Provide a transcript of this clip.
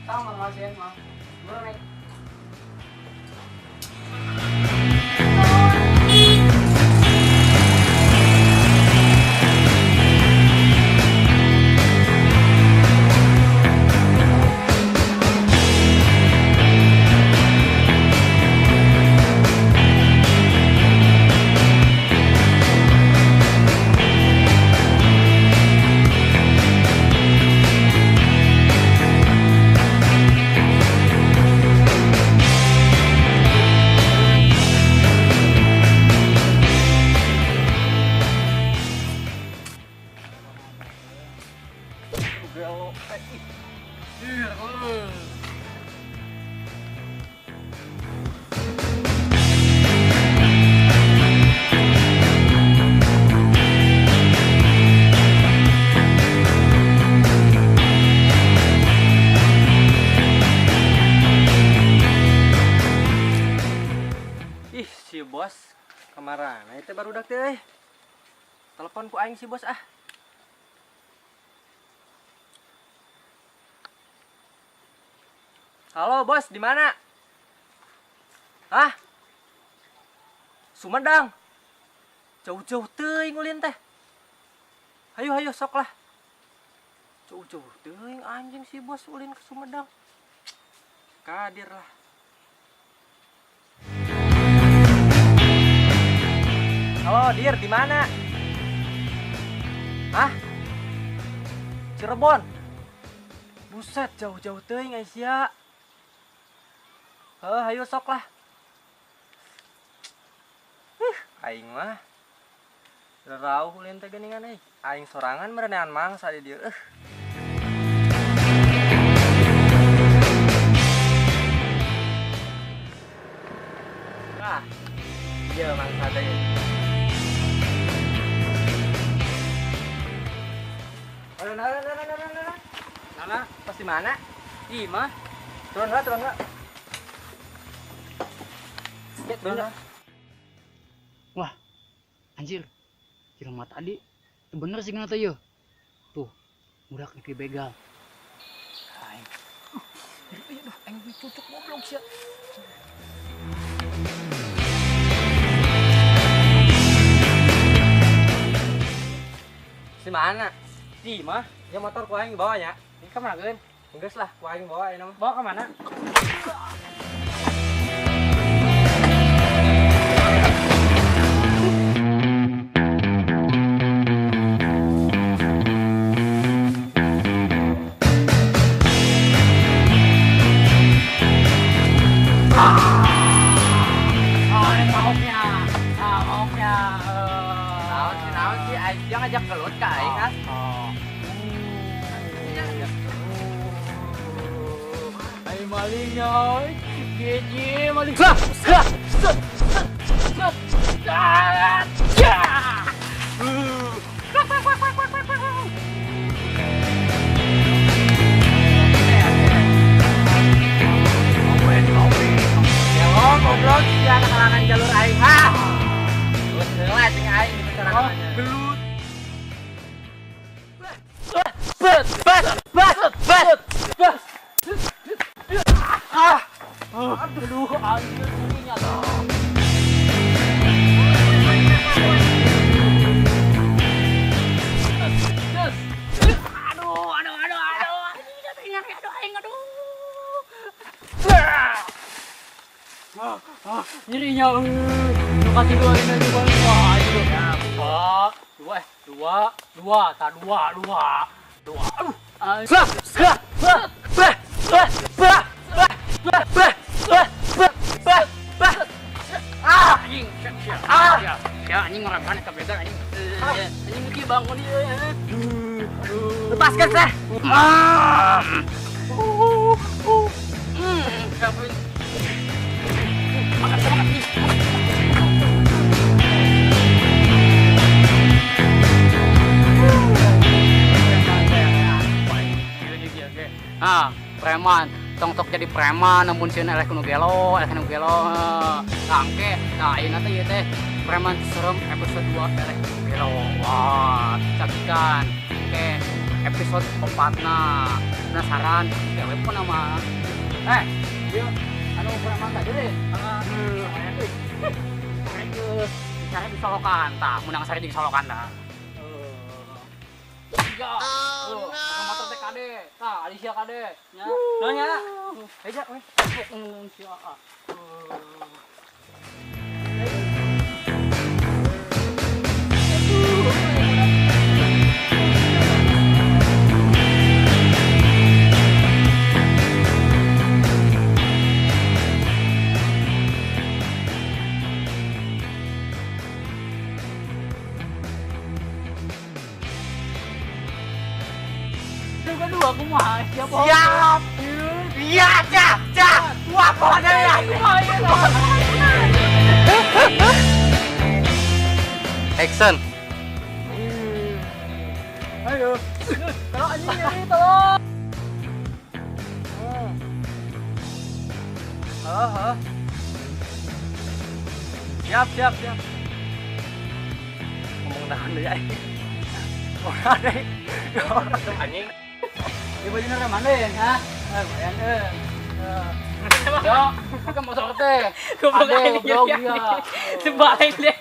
Tao mang masih mang. Bro nih. Si bos kemana itu baru dak teh telepon ku aing si bos ah. Halo bos, di mana? Hah? Sumedang. Jauh-jauh teuing ulin teh. Hayu sok lah. Jauh-jauh teuing anjing si bos ulin ke Sumedang. Kadir lah. Halo, Dir, di mana? Hah? Cirebon. Buset, jauh-jauh teuing Aisyah. Hayu sok lah. Aing mah rarauh ulin teh geuningan euy. Aing sorangan merenean mangsa di dieu. Ah. Ieu mangsa teh. Nana, pasti mana? Ih, mah. Turun lah. Ya, turun lah. Wah, anjir. Jelema tadi itu bener sih ngata yo. Tuh, budak neki begal. Aing. Aing cucuk goblok sia. Si mana? Si mah, ya motor ku aing bawa nya. Ini kemana geun? Geus lah, ku aing bawa ieu mah. Bawa ke mana? Naon sih aing dia ngajak gelut ka aing ah. Ay malingnya, gigi maling. Goblok dia kehalangan jalur aing ha. Gelut heula cing aing di pencerangannya. Gelut. Aduh, anjir bunyinya tuh. Nyerinya, luka tidur ini juga. Wah, itu ya. Dua. Anjing, ya anjing ngerepan ke begal anjing. Anjing iki bangun ieu. Lepaskan saya. Ah, preman, tong jadi preman, namun sieun eleh nu gelo, tangke, nah ayeuna teh ieu teh preman serem episode 2 eleh nu gelo. Wah, cakikan. Oke, episode 4 nah. Penasaran? Cewek pun nama. Dia anu kurang mangga deh. Cara disolokan, tah menang sari di solokan dah. Ya. Motor teh kade. Tah, Alicia kade. Nya. Nuhun nya. Eja we. Sia. Kedua aku mah siap. Siap. Iya, Cak. Wah, kode ya. Action. Ayo. Tolong anjing nyari, tolong. Siap. Ngomong nahan deh, ngomong nahan deh. Anjing. Di baju nara mana ya? Hah? Bayan Yo, bukan motor teh. Goblok dia. Sebalik deh.